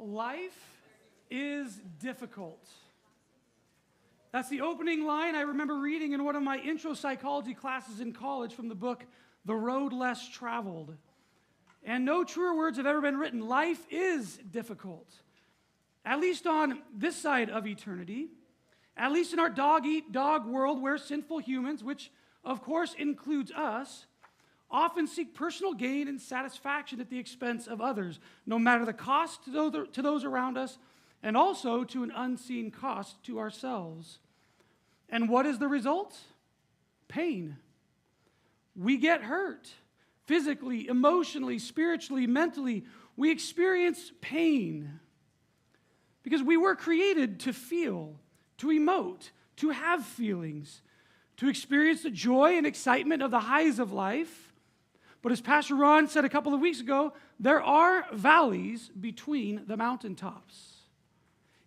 Life is difficult. That's the opening line I remember reading in one of my intro psychology classes in college from the book, The Road Less Traveled. And no truer words have ever been written. Life is difficult. At least on this side of eternity. At least in our dog-eat-dog world where sinful humans, which of course includes us, often seek personal gain and satisfaction at the expense of others, no matter the cost to those around us, and also to an unseen cost to ourselves. And what is the result? Pain. We get hurt. Physically, emotionally, spiritually, mentally, we experience pain. Because we were created to feel, to emote, to have feelings, to experience the joy and excitement of the highs of life. But as Pastor Ron said a couple of weeks ago, there are valleys between the mountaintops.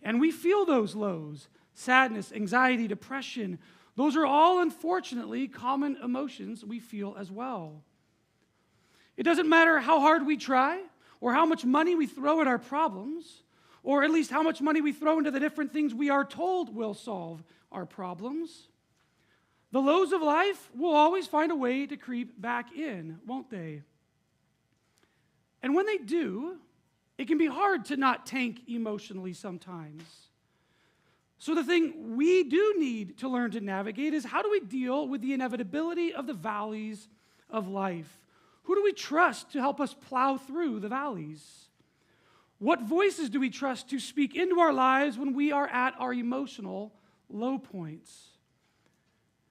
And we feel those lows, sadness, anxiety, depression. Those are all, unfortunately, common emotions we feel as well. It doesn't matter how hard we try or how much money we throw at our problems, or at least how much money we throw into the different things we are told will solve our problems. The lows of life will always find a way to creep back in, won't they? And when they do, it can be hard to not tank emotionally sometimes. So the thing we do need to learn to navigate is, how do we deal with the inevitability of the valleys of life? Who do we trust to help us plow through the valleys? What voices do we trust to speak into our lives when we are at our emotional low points?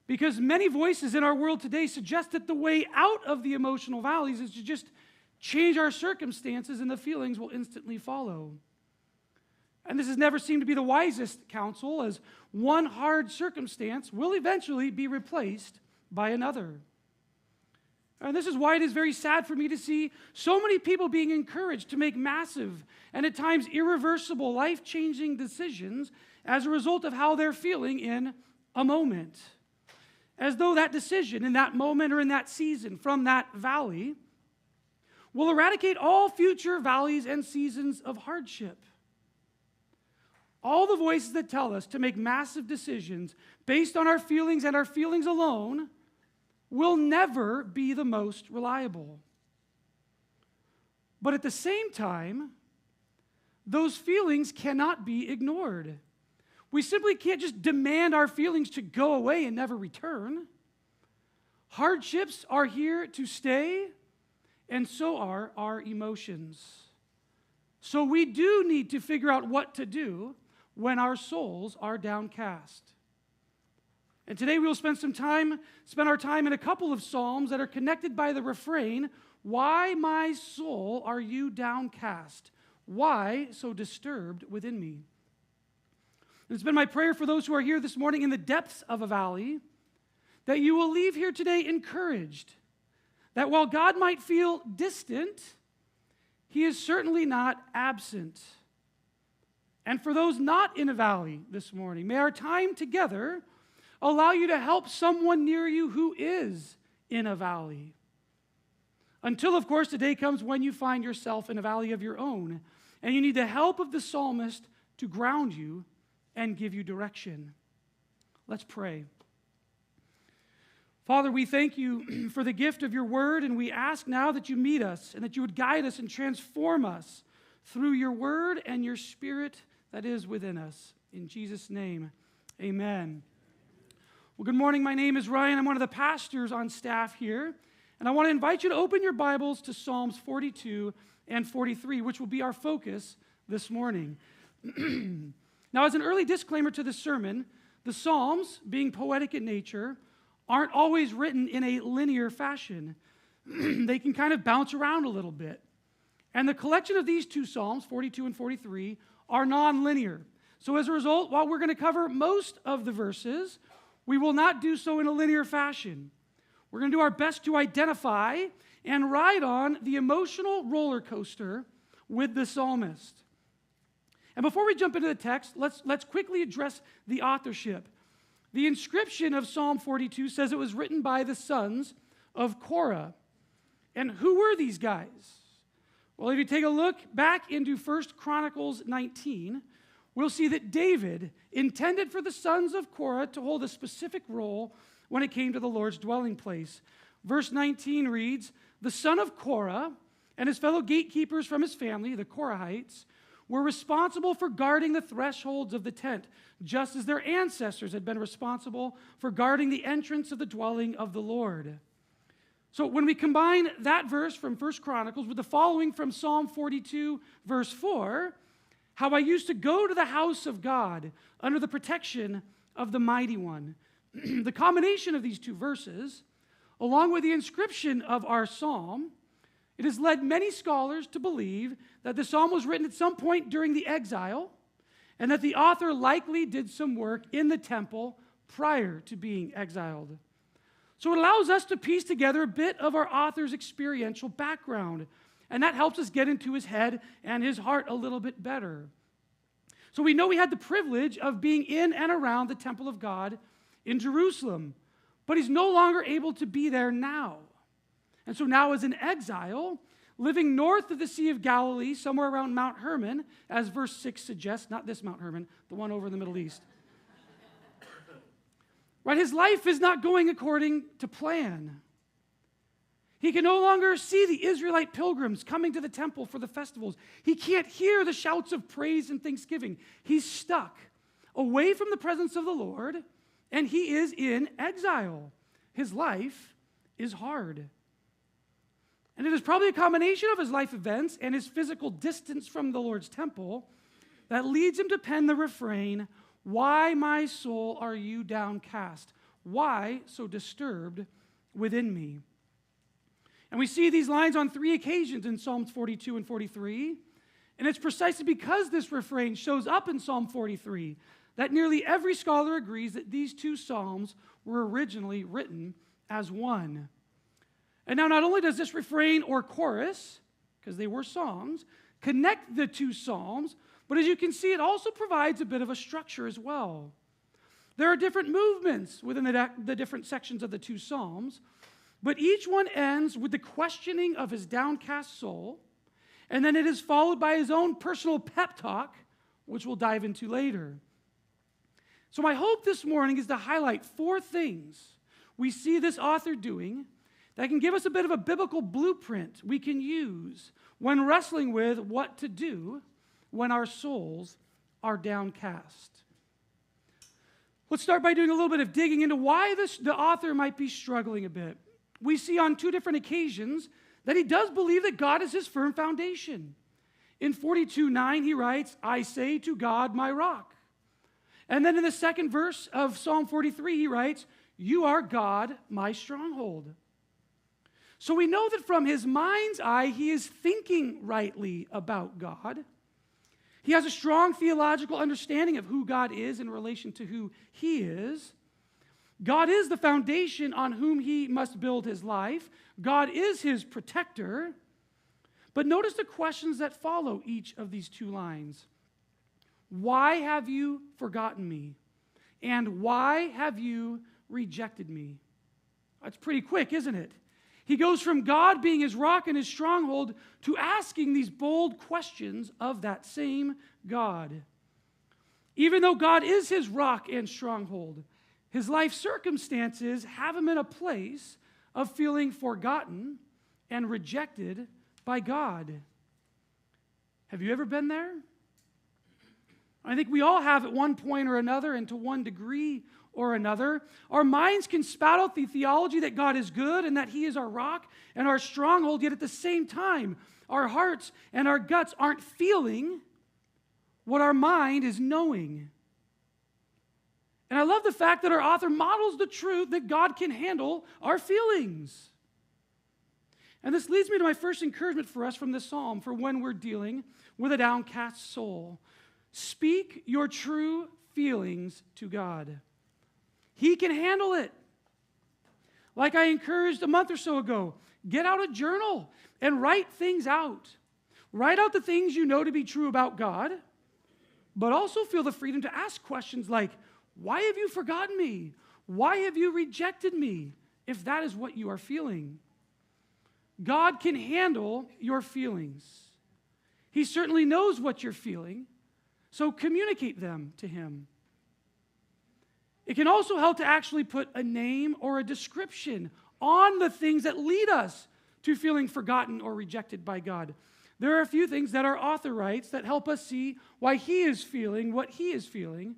Because many voices in our world today suggest that the way out of the emotional valleys is to just change our circumstances and the feelings will instantly follow. And this has never seemed to be the wisest counsel, as one hard circumstance will eventually be replaced by another. And this is why it is very sad for me to see so many people being encouraged to make massive and at times irreversible, life-changing decisions as a result of how they're feeling in a moment. As though that decision in that moment or in that season from that valley will eradicate all future valleys and seasons of hardship. All the voices that tell us to make massive decisions based on our feelings and our feelings alone will never be the most reliable. But at the same time, those feelings cannot be ignored. We simply can't just demand our feelings to go away and never return. Hardships are here to stay, and so are our emotions. So we do need to figure out what to do when our souls are downcast. And today we will spend our time in a couple of psalms that are connected by the refrain, "Why, my soul, are you downcast? Why so disturbed within me?" And it's been my prayer for those who are here this morning in the depths of a valley, that you will leave here today encouraged that while God might feel distant, He is certainly not absent. And for those not in a valley this morning, may our time together allow you to help someone near you who is in a valley. Until, of course, the day comes when you find yourself in a valley of your own, and you need the help of the psalmist to ground you and give you direction. Let's pray. Father, we thank you for the gift of your word, and we ask now that you meet us and that you would guide us and transform us through your word and your spirit that is within us. In Jesus' name, amen. Well, good morning. My name is Ryan. I'm one of the pastors on staff here, and I want to invite you to open your Bibles to Psalms 42 and 43, which will be our focus this morning. Now, as an early disclaimer to this sermon, the Psalms, being poetic in nature, aren't always written in a linear fashion. They can kind of bounce around a little bit. And the collection of these two Psalms, 42 and 43, are non-linear. So as a result, while we're going to cover most of the verses, we will not do so in a linear fashion. We're going to do our best to identify and ride on the emotional roller coaster with the psalmist. And before we jump into the text, let's quickly address the authorship. The inscription of Psalm 42 says it was written by the sons of Korah. And who were these guys? Well, if you take a look back into 1 Chronicles 19, we'll see that David intended for the sons of Korah to hold a specific role when it came to the Lord's dwelling place. Verse 19 reads, "The son of Korah and his fellow gatekeepers from his family, the Korahites, were responsible for guarding the thresholds of the tent, just as their ancestors had been responsible for guarding the entrance of the dwelling of the Lord." So when we combine that verse from 1 Chronicles with the following from Psalm 42, verse 4, "How I used to go to the house of God under the protection of the Mighty One." The combination of these two verses, along with the inscription of our psalm, it has led many scholars to believe that the psalm was written at some point during the exile and that the author likely did some work in the temple prior to being exiled. So it allows us to piece together a bit of our author's experiential background, and that helps us get into his head and his heart a little bit better. So we know he had the privilege of being in and around the temple of God in Jerusalem, but he's no longer able to be there now. And so now as an exile, living north of the Sea of Galilee, somewhere around Mount Hermon, as verse 6 suggests, not this Mount Hermon, the one over in the Middle East. Right, his life is not going according to plan. He can no longer see the Israelite pilgrims coming to the temple for the festivals. He can't hear the shouts of praise and thanksgiving. He's stuck away from the presence of the Lord, and he is in exile. His life is hard. And it is probably a combination of his life events and his physical distance from the Lord's temple that leads him to pen the refrain, "Why, my soul, are you downcast? Why so disturbed within me?" And we see these lines on 3 occasions in Psalms 42 and 43. And it's precisely because this refrain shows up in Psalm 43 that nearly every scholar agrees that these 2 psalms were originally written as one. And now not only does this refrain or chorus, because they were songs, connect the 2 psalms, but as you can see, it also provides a bit of a structure as well. There are different movements within the different sections of the 2 psalms, but each one ends with the questioning of his downcast soul, and then it is followed by his own personal pep talk, which we'll dive into later. So my hope this morning is to highlight 4 things we see this author doing that can give us a bit of a biblical blueprint we can use when wrestling with what to do when our souls are downcast. Let's start by doing a little bit of digging into why the author might be struggling a bit. We see on 2 different occasions that he does believe that God is his firm foundation. In 42:9, he writes, "I say to God, my rock." And then in the second verse of Psalm 43, he writes, "You are God, my stronghold." So we know that from his mind's eye, he is thinking rightly about God. He has a strong theological understanding of who God is in relation to who he is. God is the foundation on whom he must build his life. God is his protector. But notice the questions that follow each of these 2 lines. Why have you forgotten me? And why have you rejected me? That's pretty quick, isn't it? He goes from God being his rock and his stronghold to asking these bold questions of that same God. Even though God is his rock and stronghold, his life circumstances have him in a place of feeling forgotten and rejected by God. Have you ever been there? I think we all have at one point or another, and to one degree or another. Our minds can spout out the theology that God is good and that he is our rock and our stronghold, yet at the same time, our hearts and our guts aren't feeling what our mind is knowing. And I love the fact that our author models the truth that God can handle our feelings. And this leads me to my first encouragement for us from this psalm for when we're dealing with a downcast soul. Speak your true feelings to God. He can handle it. Like I encouraged a month or so ago, get out a journal and write things out. Write out the things you know to be true about God, but also feel the freedom to ask questions like, why have you forgotten me? Why have you rejected me? If that is what you are feeling. God can handle your feelings. He certainly knows what you're feeling, so communicate them to him. It can also help to actually put a name or a description on the things that lead us to feeling forgotten or rejected by God. There are a few things that our author writes that help us see why he is feeling what he is feeling.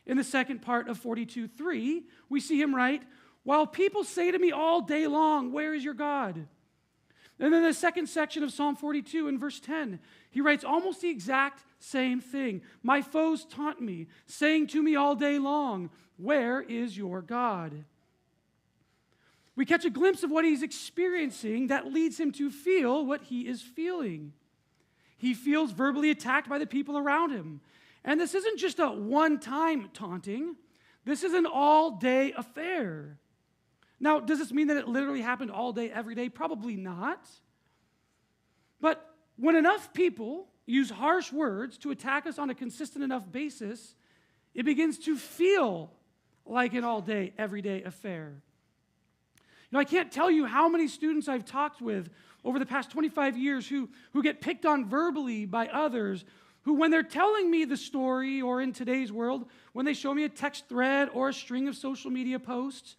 In the second part of 42:3, we see him write, "While people say to me all day long, 'Where is your God?'" And then the second section of Psalm 42 in verse 10, he writes almost the exact same thing. "My foes taunt me, saying to me all day long, 'Where is your God?'" We catch a glimpse of what he's experiencing that leads him to feel what he is feeling. He feels verbally attacked by the people around him. And this isn't just a one-time taunting. This is an all-day affair. Now, does this mean that it literally happened all day, every day? Probably not. But when enough people use harsh words to attack us on a consistent enough basis, it begins to feel like an all-day, everyday affair. I can't tell you how many students I've talked with over the past 25 years who get picked on verbally by others, who when they're telling me the story, or in today's world, when they show me a text thread or a string of social media posts,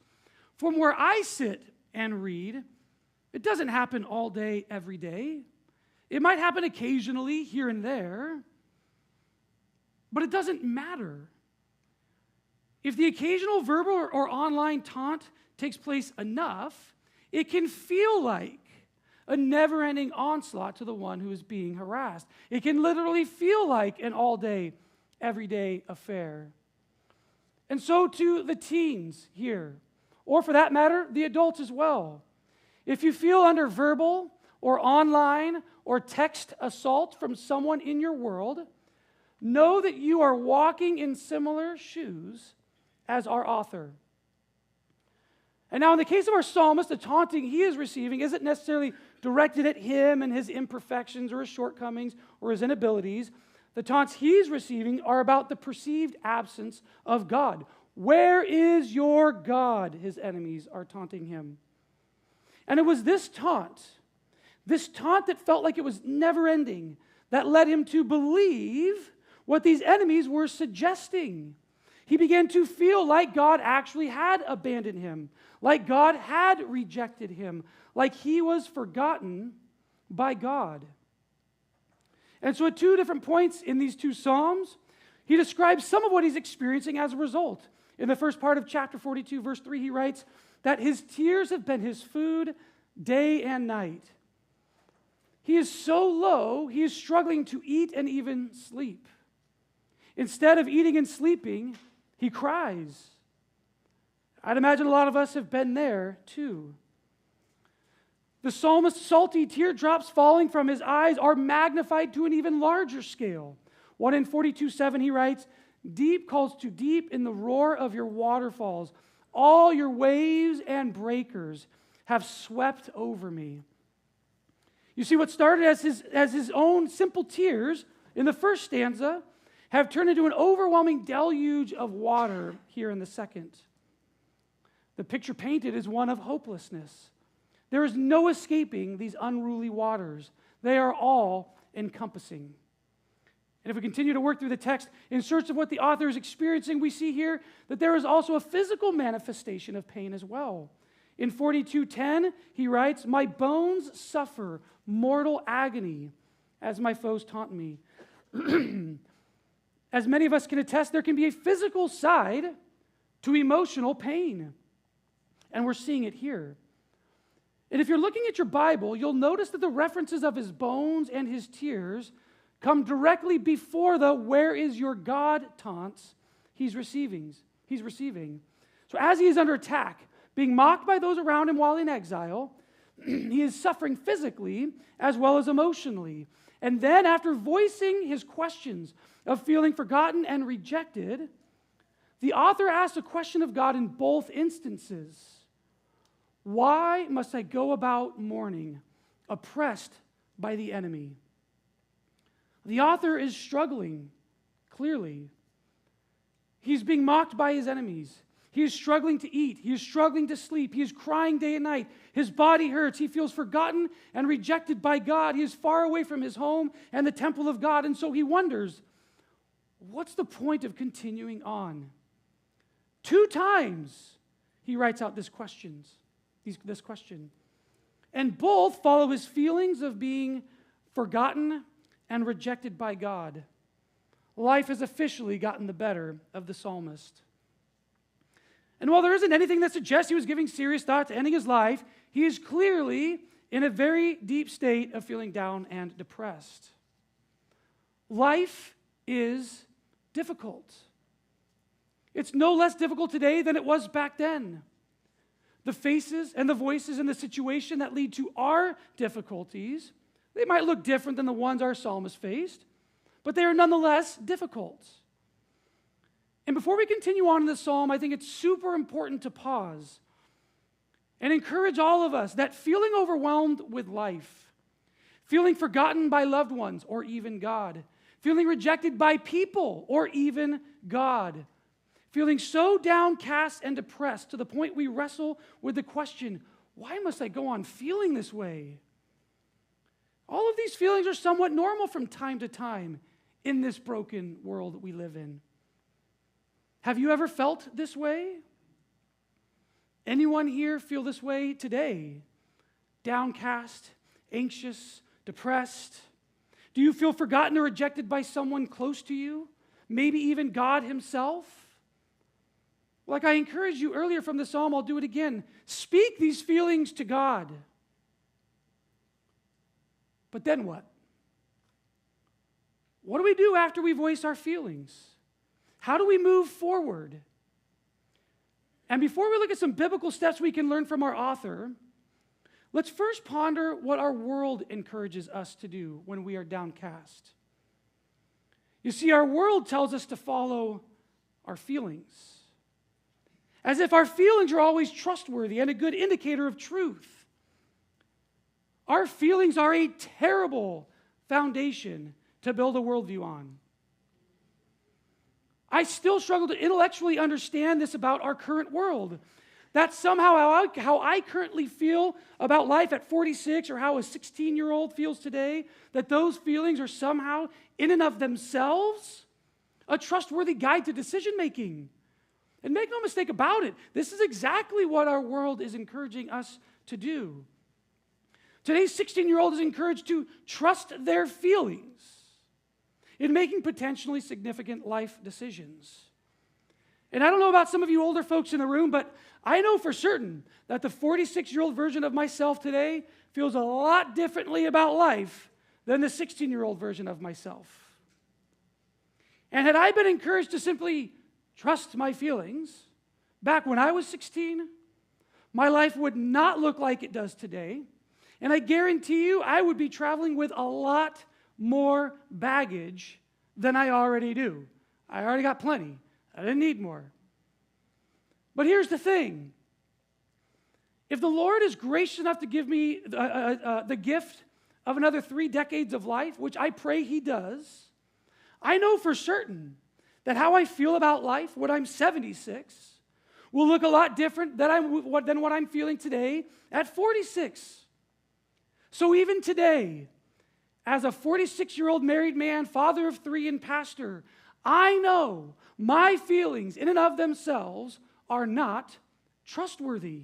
from where I sit and read, it doesn't happen all day, every day. It might happen occasionally, here and there, but it doesn't matter. If the occasional verbal or online taunt takes place enough, it can feel like a never-ending onslaught to the one who is being harassed. It can literally feel like an all-day, everyday affair. And so to the teens here, or for that matter, the adults as well. If you feel under verbal or online or text assault from someone in your world, know that you are walking in similar shoes as our author. And now in the case of our psalmist, the taunting he is receiving isn't necessarily directed at him and his imperfections or his shortcomings or his inabilities. The taunts he's receiving are about the perceived absence of God. "Where is your God?" his enemies are taunting him. And it was this taunt that felt like it was never ending, that led him to believe what these enemies were suggesting. He began to feel like God actually had abandoned him, like God had rejected him, like he was forgotten by God. And so at two different points in these two Psalms, he describes some of what he's experiencing as a result. In the first part of chapter 42, verse 3, he writes that his tears have been his food day and night. He is so low, he is struggling to eat and even sleep. Instead of eating and sleeping, he cries. I'd imagine a lot of us have been there too. The psalmist's salty teardrops falling from his eyes are magnified to an even larger scale. 1 in 42:7 he writes, "Deep calls to deep in the roar of your waterfalls. All your waves and breakers have swept over me." You see, what started as his own simple tears in the first stanza have turned into an overwhelming deluge of water here in the second. The picture painted is one of hopelessness. There is no escaping these unruly waters. They are all encompassing. And if we continue to work through the text in search of what the author is experiencing, we see here that there is also a physical manifestation of pain as well. In 42:10, he writes, "My bones suffer mortal agony as my foes taunt me." As many of us can attest, there can be a physical side to emotional pain. And we're seeing it here. And if you're looking at your Bible, you'll notice that the references of his bones and his tears come directly before the "Where is your God?" taunts he's receiving. So as he is under attack, being mocked by those around him while in exile, he is suffering physically as well as emotionally. And then after voicing his questions of feeling forgotten and rejected, the author asks a question of God in both instances. Why must I go about mourning, oppressed by the enemy? The author is struggling, clearly. He's being mocked by his enemies. He is struggling to eat. He is struggling to sleep. He is crying day and night. His body hurts. He feels forgotten and rejected by God. He is far away from his home and the temple of God. And so he wonders, what's the point of continuing on? 2 times he writes out this question. And both follow his feelings of being forgotten and rejected by God. Life has officially gotten the better of the psalmist. And while there isn't anything that suggests he was giving serious thought to ending his life, he is clearly in a very deep state of feeling down and depressed. Life is difficult. It's no less difficult today than it was back then. The faces and the voices in the situation that lead to our difficulties, they might look different than the ones our psalmist faced, but they are nonetheless difficult. And before we continue on in this psalm, I think it's super important to pause and encourage all of us that feeling overwhelmed with life, feeling forgotten by loved ones or even God, feeling rejected by people or even God, feeling so downcast and depressed to the point we wrestle with the question, why must I go on feeling this way? All of these feelings are somewhat normal from time to time in this broken world that we live in. Have you ever felt this way? Anyone here feel this way today? Downcast, anxious, depressed? Do you feel forgotten or rejected by someone close to you? Maybe even God himself? Like I encouraged you earlier from the psalm, I'll do it again. Speak these feelings to God. But then what? What do we do after we voice our feelings? How do we move forward? And before we look at some biblical steps we can learn from our author, let's first ponder what our world encourages us to do when we are downcast. You see, our world tells us to follow our feelings, as if our feelings are always trustworthy and a good indicator of truth. Our feelings are a terrible foundation to build a worldview on. I still struggle to intellectually understand this about our current world. That somehow how I currently feel about life at 46 or how a 16-year-old feels today, that those feelings are somehow in and of themselves a trustworthy guide to decision making. And make no mistake about it, this is exactly what our world is encouraging us to do. Today's 16-year-old is encouraged to trust their feelings in making potentially significant life decisions. And I don't know about some of you older folks in the room, but I know for certain that the 46-year-old version of myself today feels a lot differently about life than the 16-year-old version of myself. And had I been encouraged to simply trust my feelings back when I was 16, my life would not look like it does today. And I guarantee you, I would be traveling with a lot more baggage than I already do. I already got plenty. I didn't need more. But here's the thing. If the Lord is gracious enough to give me the gift of another 3 decades of life, which I pray he does, I know for certain that how I feel about life when I'm 76 will look a lot different than what I'm feeling today at 46. So even today, as a 46-year-old married man, father of 3 and pastor, I know my feelings in and of themselves are not trustworthy.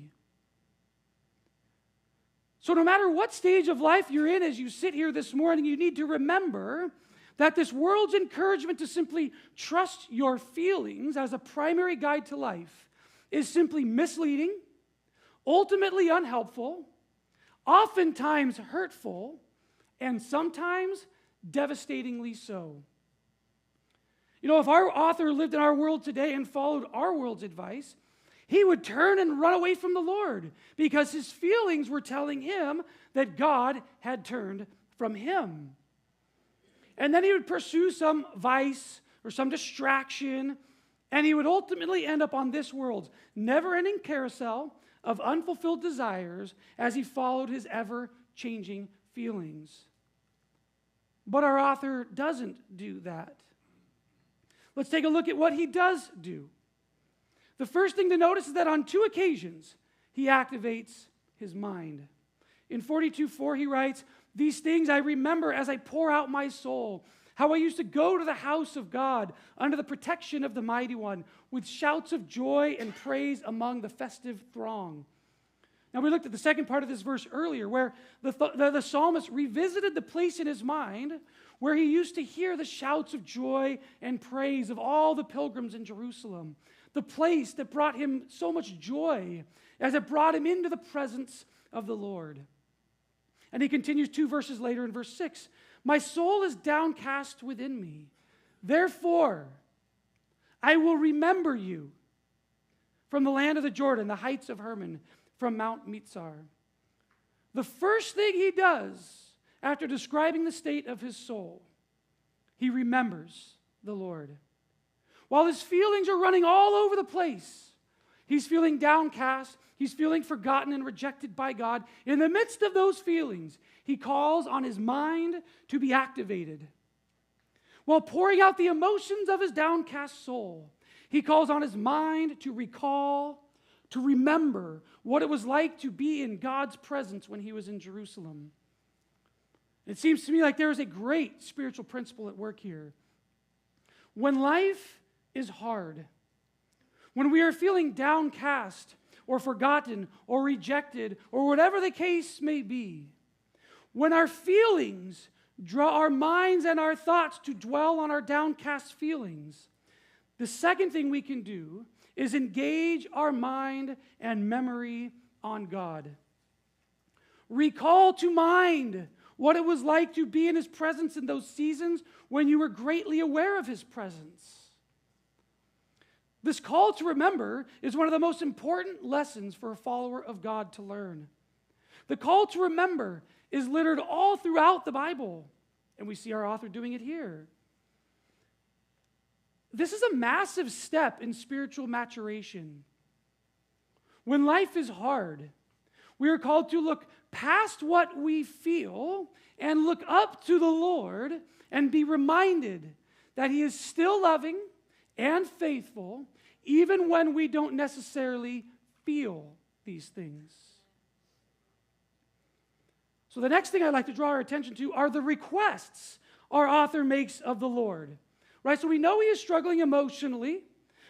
So no matter what stage of life you're in as you sit here this morning, you need to remember that this world's encouragement to simply trust your feelings as a primary guide to life is simply misleading, ultimately unhelpful, oftentimes hurtful, and sometimes devastatingly so. You know, if our author lived in our world today and followed our world's advice, he would turn and run away from the Lord because his feelings were telling him that God had turned from him. And then he would pursue some vice or some distraction, and he would ultimately end up on this world's never-ending carousel of unfulfilled desires as he followed his ever-changing feelings. But our author doesn't do that. Let's take a look at what he does do. The first thing to notice is that on 2 occasions, he activates his mind. In 42:4, he writes, "These things I remember as I pour out my soul, how I used to go to the house of God under the protection of the Mighty One with shouts of joy and praise among the festive throng." Now, we looked at the second part of this verse earlier, where the psalmist revisited the place in his mind where he used to hear the shouts of joy and praise of all the pilgrims in Jerusalem, the place that brought him so much joy as it brought him into the presence of the Lord. And he continues 2 verses later in verse 6, "My soul is downcast within me. Therefore, I will remember you from the land of the Jordan, the heights of Hermon, from Mount Mizar." The first thing he does after describing the state of his soul, he remembers the Lord. While his feelings are running all over the place, he's feeling downcast, he's feeling forgotten and rejected by God. In the midst of those feelings, he calls on his mind to be activated. While pouring out the emotions of his downcast soul, he calls on his mind to recall, to remember what it was like to be in God's presence when he was in Jerusalem. It seems to me like there is a great spiritual principle at work here. When life is hard, when we are feeling downcast or forgotten or rejected or whatever the case may be, when our feelings draw our minds and our thoughts to dwell on our downcast feelings, the second thing we can do is engage our mind and memory on God. Recall to mind what it was like to be in his presence in those seasons when you were greatly aware of his presence. This call to remember is one of the most important lessons for a follower of God to learn. The call to remember is littered all throughout the Bible, and we see our author doing it here. This is a massive step in spiritual maturation. When life is hard, we are called to look past what we feel and look up to the Lord and be reminded that he is still loving and faithful even when we don't necessarily feel these things. So the next thing I'd like to draw our attention to are the requests our author makes of the Lord. Right? So we know he is struggling emotionally,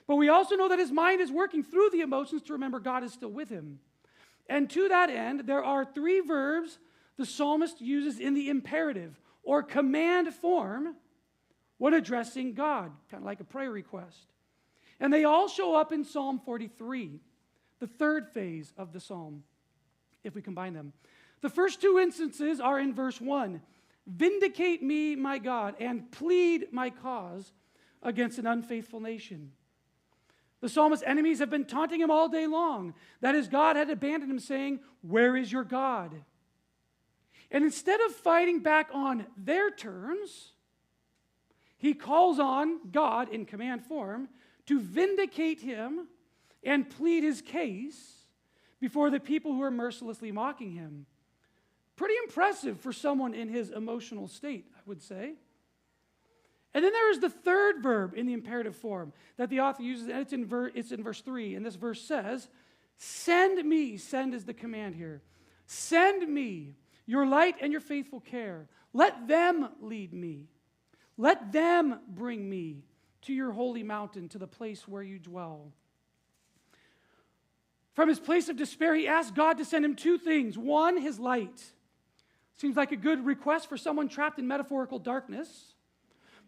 but we also know that his mind is working through the emotions to remember God is still with him. And to that end, there are 3 verbs the psalmist uses in the imperative or command form when addressing God, kind of like a prayer request. And they all show up in Psalm 43, the third phase of the psalm, if we combine them. The first 2 instances are in verse 1. "Vindicate me, my God, and plead my cause against an unfaithful nation." The psalmist's enemies have been taunting him all day long that his God had abandoned him, saying, "Where is your God?" And instead of fighting back on their terms, he calls on God in command form to vindicate him and plead his case before the people who are mercilessly mocking him. Pretty impressive for someone in his emotional state, I would say. And then there is the third verb in the imperative form that the author uses, and it's in verse 3. And this verse says, "Send me," send is the command here, "send me your light and your faithful care. Let them lead me. Let them bring me to your holy mountain, to the place where you dwell." From his place of despair, he asks God to send him 2 things. 1, his light. Seems like a good request for someone trapped in metaphorical darkness.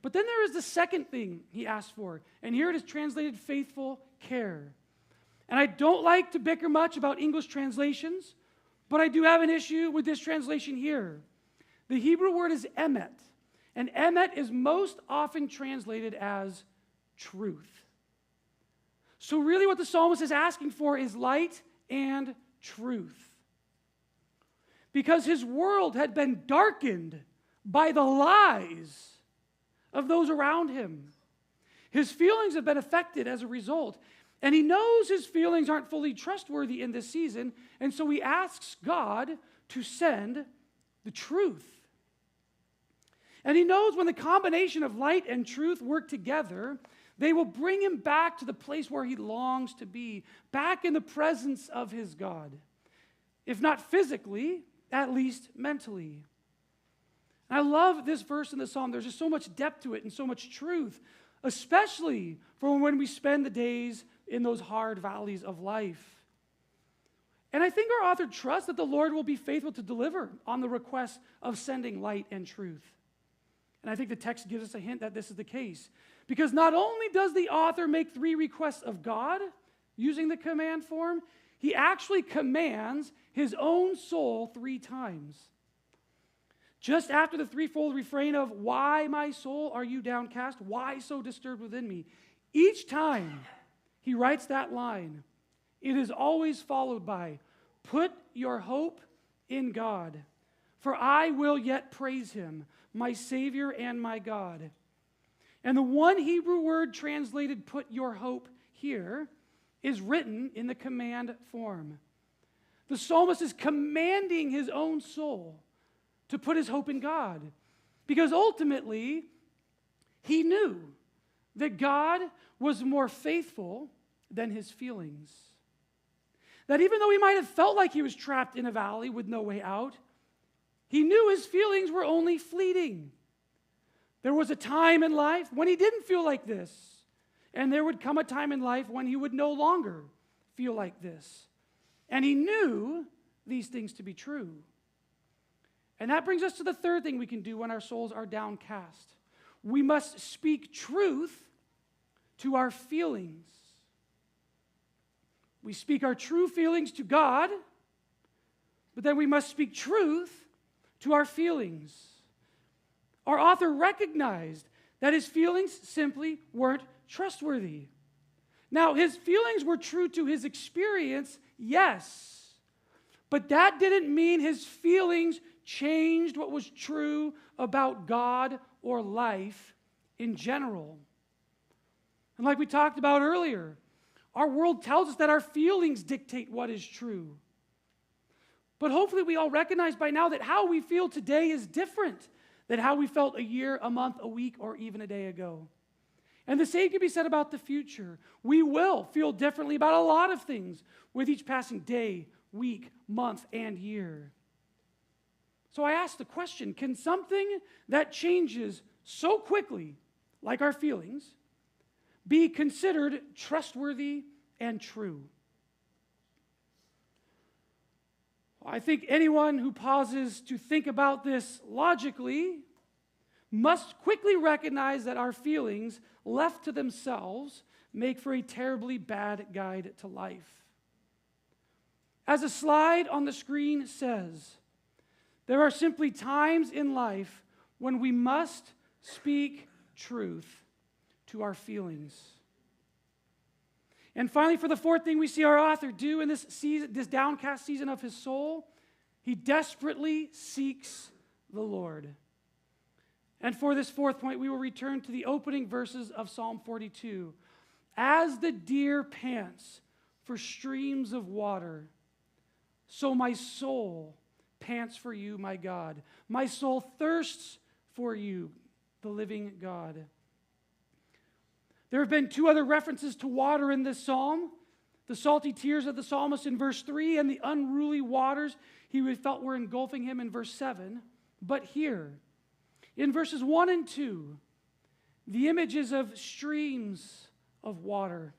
But then there is the second thing he asked for, and here it is translated faithful care. And I don't like to bicker much about English translations, but I do have an issue with this translation here. The Hebrew word is emet, and emet is most often translated as truth. So really what the psalmist is asking for is light and truth. Because his world had been darkened by the lies of those around him. His feelings have been affected as a result, and he knows his feelings aren't fully trustworthy in this season, and so he asks God to send the truth. And he knows when the combination of light and truth work together, They will bring him back to the place where he longs to be, back in the presence of his God. If not physically, at least mentally. And I love this verse in the psalm. There's just so much depth to it and so much truth, especially for when we spend the days in those hard valleys of life. And I think our author trusts that the Lord will be faithful to deliver on the request of sending light and truth. And I think the text gives us a hint that this is the case. Because not only does the author make 3 requests of God using the command form, he actually commands his own soul 3 times. Just after the threefold refrain of, "Why, my soul, are you downcast? Why so disturbed within me?" Each time he writes that line, it is always followed by, "Put your hope in God, for I will yet praise him, my Savior and my God." And the one Hebrew word translated "put your hope" here is written in the command form. The psalmist is commanding his own soul to put his hope in God, because ultimately he knew that God was more faithful than his feelings. That even though he might have felt like he was trapped in a valley with no way out, he knew his feelings were only fleeting. There was a time in life when he didn't feel like this, and there would come a time in life when he would no longer feel like this. And he knew these things to be true. And that brings us to the third thing we can do when our souls are downcast. We must speak truth to our feelings. We speak our true feelings to God, but then we must speak truth to our feelings. Our author recognized that his feelings simply weren't trustworthy. Now, his feelings were true to his experience, yes, but that didn't mean his feelings changed what was true about God or life in general. And like we talked about earlier, our world tells us that our feelings dictate what is true. But hopefully we all recognize by now that how we feel today is different than how we felt a year, a month, a week, or even a day ago. And the same can be said about the future. We will feel differently about a lot of things with each passing day, week, month, and year. So I ask the question, can something that changes so quickly, like our feelings, be considered trustworthy and true? I think anyone who pauses to think about this logically must quickly recognize that our feelings, left to themselves, make for a terribly bad guide to life. As a slide on the screen says, there are simply times in life when we must speak truth to our feelings. And finally, for the fourth thing we see our author do in this season, this downcast season of his soul, he desperately seeks the Lord. And for this fourth point, we will return to the opening verses of Psalm 42. As the deer pants for streams of water, so my soul pants for you, my God. My soul thirsts for you, the living God. There have been 2 other references to water in this psalm. The salty tears of the psalmist in verse 3 and the unruly waters he felt were engulfing him in verse 7. But here, in verses 1 and 2, the images of streams of water,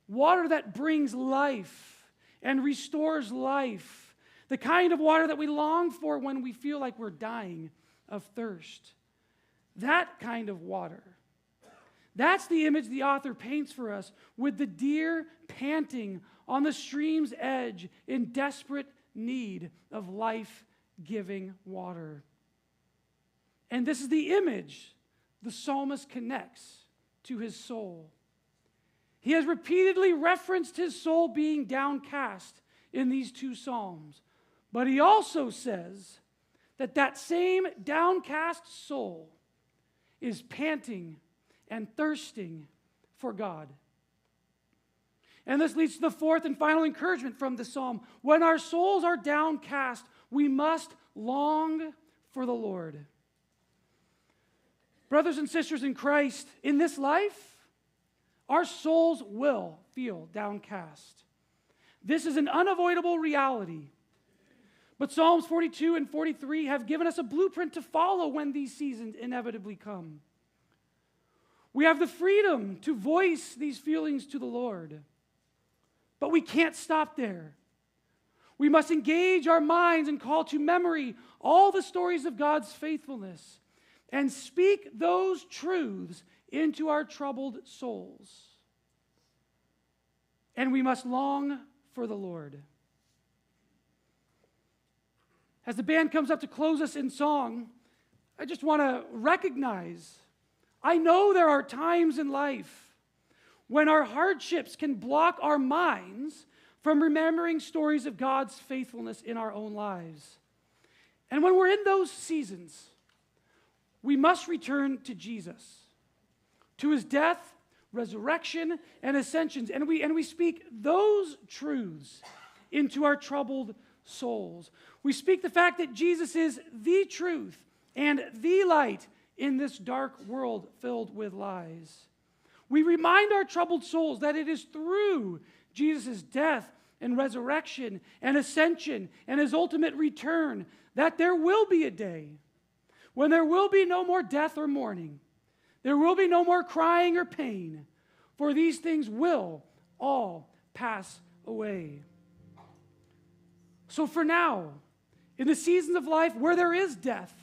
water that brings life and restores life, the kind of water that we long for when we feel like we're dying of thirst. That kind of water. That's the image the author paints for us, with the deer panting on the stream's edge in desperate need of life-giving water. And this is the image the psalmist connects to his soul. He has repeatedly referenced his soul being downcast in these 2 psalms, but he also says that that same downcast soul is panting and thirsting for God. And this leads to the fourth and final encouragement from the psalm. When our souls are downcast, we must long for the Lord. Brothers and sisters in Christ, in this life, our souls will feel downcast. This is an unavoidable reality. But Psalms 42 and 43 have given us a blueprint to follow when these seasons inevitably come. We have the freedom to voice these feelings to the Lord. But we can't stop there. We must engage our minds and call to memory all the stories of God's faithfulness and speak those truths into our troubled souls. And we must long for the Lord. As the band comes up to close us in song, I just want to recognize, I know there are times in life when our hardships can block our minds from remembering stories of God's faithfulness in our own lives. And when we're in those seasons, we must return to Jesus, to his death, resurrection, and ascensions. And we speak those truths into our troubled souls. We speak the fact that Jesus is the truth and the light in this dark world filled with lies. We remind our troubled souls that it is through Jesus' death and resurrection and ascension and his ultimate return that there will be a day when there will be no more death or mourning. There will be no more crying or pain, for these things will all pass away. So for now, in the seasons of life where there is death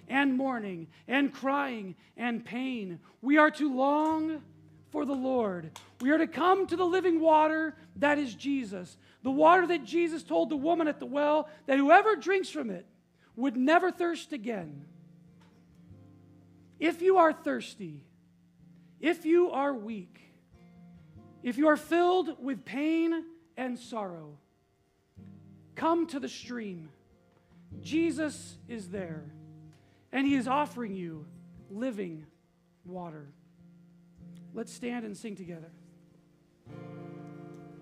and mourning and crying and pain, we are to long for the Lord. We are to come to the living water that is Jesus, the water that Jesus told the woman at the well that whoever drinks from it would never thirst again. If you are thirsty, if you are weak, if you are filled with pain and sorrow, come to the stream. Jesus is there, and he is offering you living water. Let's stand and sing together.